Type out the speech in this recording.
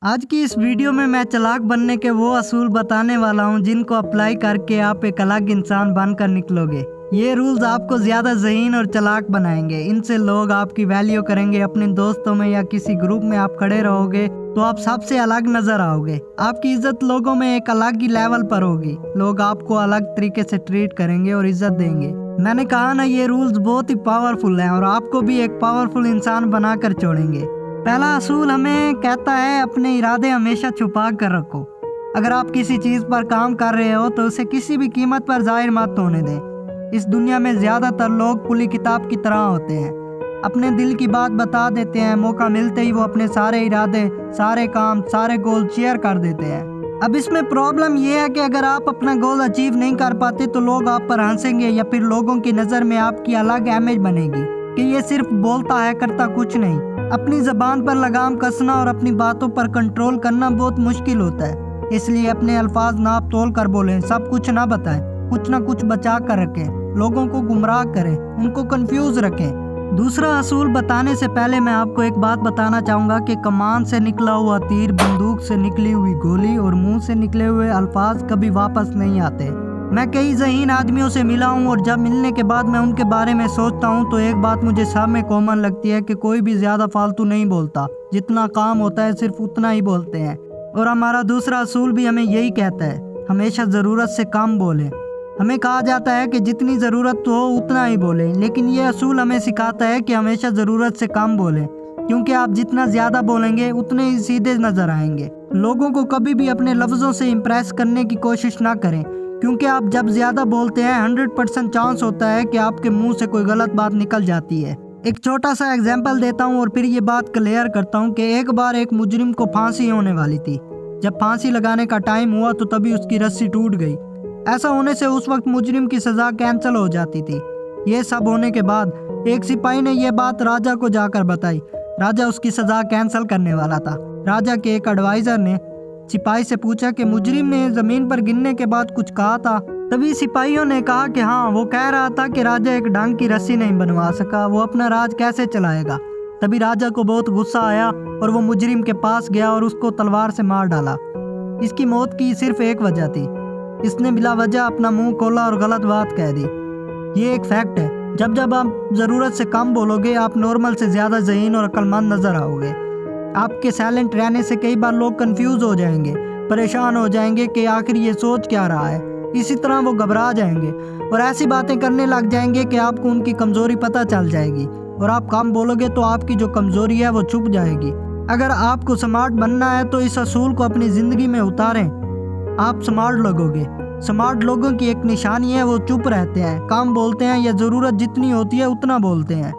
آج کی اس ویڈیو میں چلاک بننے کے وہ اصول بتانے والا ہوں جن کو اپلائی کر کے آپ ایک الگ انسان بن کر نکلو گے۔ یہ رولز آپ کو زیادہ ذہین اور چلاک بنائیں گے۔ ان سے لوگ آپ کی ویلیو کریں گے۔ اپنے دوستوں میں یا کسی گروپ میں آپ کھڑے رہو گے تو آپ سب سے الگ نظر آؤ گے۔ آپ کی عزت لوگوں میں ایک الگ ہی لیول پر ہوگی۔ لوگ آپ کو الگ طریقے سے ٹریٹ کریں گے اور عزت دیں گے۔ میں نے کہا نا، یہ رولز بہت ہی پاورفل ہیں اور آپ کو بھی ایک پاورفل انسان بنا کر چھوڑیں گے۔ پہلا اصول ہمیں کہتا ہے اپنے ارادے ہمیشہ چھپا کر رکھو۔ اگر آپ کسی چیز پر کام کر رہے ہو تو اسے کسی بھی قیمت پر ظاہر مت ہونے دیں۔ اس دنیا میں زیادہ تر لوگ کھلی کتاب کی طرح ہوتے ہیں، اپنے دل کی بات بتا دیتے ہیں، موقع ملتے ہی وہ اپنے سارے ارادے، سارے کام، سارے گول شیئر کر دیتے ہیں۔ اب اس میں پرابلم یہ ہے کہ اگر آپ اپنا گول اچیو نہیں کر پاتے تو لوگ آپ پر ہنسیں گے یا پھر لوگوں کی نظر میں آپ کی الگ امیج بنے گی کہ یہ صرف بولتا ہے، کرتا کچھ نہیں۔ اپنی زبان پر لگام کسنا اور اپنی باتوں پر کنٹرول کرنا بہت مشکل ہوتا ہے، اس لیے اپنے الفاظ ناپ تول کر بولیں، سب کچھ نہ بتائیں، کچھ نہ کچھ بچا کر رکھیں، لوگوں کو گمراہ کریں، ان کو کنفیوز رکھیں۔ دوسرا اصول بتانے سے پہلے میں آپ کو ایک بات بتانا چاہوں گا کہ کمان سے نکلا ہوا تیر، بندوق سے نکلی ہوئی گولی اور منہ سے نکلے ہوئے الفاظ کبھی واپس نہیں آتے۔ میں کئی ذہین آدمیوں سے ملا ہوں اور جب ملنے کے بعد میں ان کے بارے میں سوچتا ہوں تو ایک بات مجھے سب میں کامن لگتی ہے کہ کوئی بھی زیادہ فالتو نہیں بولتا، جتنا کام ہوتا ہے صرف اتنا ہی بولتے ہیں۔ اور ہمارا دوسرا اصول بھی ہمیں یہی کہتا ہے، ہمیشہ ضرورت سے کم بولیں۔ ہمیں کہا جاتا ہے کہ جتنی ضرورت ہو اتنا ہی بولیں، لیکن یہ اصول ہمیں سکھاتا ہے کہ ہمیشہ ضرورت سے کم بولیں، کیونکہ آپ جتنا زیادہ بولیں گے اتنے ہی سیدھے نظر آئیں گے۔ لوگوں کو کبھی بھی اپنے لفظوں سے امپریس کرنے کی کوشش نہ کریں، کیونکہ آپ جب زیادہ بولتے ہیں 100% چانس ہوتا ہے کہ آپ کے منہ سے کوئی غلط بات نکل جاتی ہے۔ ایک چھوٹا سا ایگزامپل دیتا ہوں اور پھر یہ بات کلیئر کرتا ہوں کہ ایک بار ایک مجرم کو پھانسی ہونے والی تھی۔ جب پھانسی لگانے کا ٹائم ہوا تو تبھی اس کی رسی ٹوٹ گئی۔ ایسا ہونے سے اس وقت مجرم کی سزا کینسل ہو جاتی تھی۔ یہ سب ہونے کے بعد ایک سپاہی نے یہ بات راجا کو جا کر بتائی۔ راجا اس کی سزا کینسل کرنے والا تھا۔ راجا کے ایک ایڈوائزر نے سپاہی سے پوچھا کہ مجرم نے زمین پر گرنے کے بعد کچھ کہا تھا؟ تبھی سپاہیوں نے کہا کہ ہاں، وہ کہہ رہا تھا کہ راجا ایک ڈانگ کی رسی نہیں بنوا سکا، وہ اپنا راج کیسے چلائے گا۔ تبھی راجا کو بہت غصہ آیا اور وہ مجرم کے پاس گیا اور اس کو تلوار سے مار ڈالا۔ اس کی موت کی صرف ایک وجہ تھی، اس نے بلا وجہ اپنا منہ کھولا اور غلط بات کہہ دی۔ یہ ایک فیکٹ ہے، جب آپ ضرورت سے کم بولو گے آپ نارمل سے زیادہ ذہین اور عقل مند نظر آؤ گے۔ آپ کے سائلنٹ رہنے سے کئی بار لوگ کنفیوز ہو جائیں گے، پریشان ہو جائیں گے کہ آخر یہ سوچ کیا رہا ہے۔ اسی طرح وہ گھبرا جائیں گے اور ایسی باتیں کرنے لگ جائیں گے کہ آپ کو ان کی کمزوری پتہ چل جائے گی، اور آپ کم بولو گے تو آپ کی جو کمزوری ہے وہ چھپ جائے گی۔ اگر آپ کو سمارٹ بننا ہے تو اس اصول کو اپنی زندگی میں اتاریں۔ آپ سمارٹ لگو گے۔ سمارٹ لوگوں کی ایک نشانی ہے، وہ چپ رہتے ہیں، کم بولتے ہیں یا ضرورت جتنی ہوتی ہے اتنا بولتے ہیں۔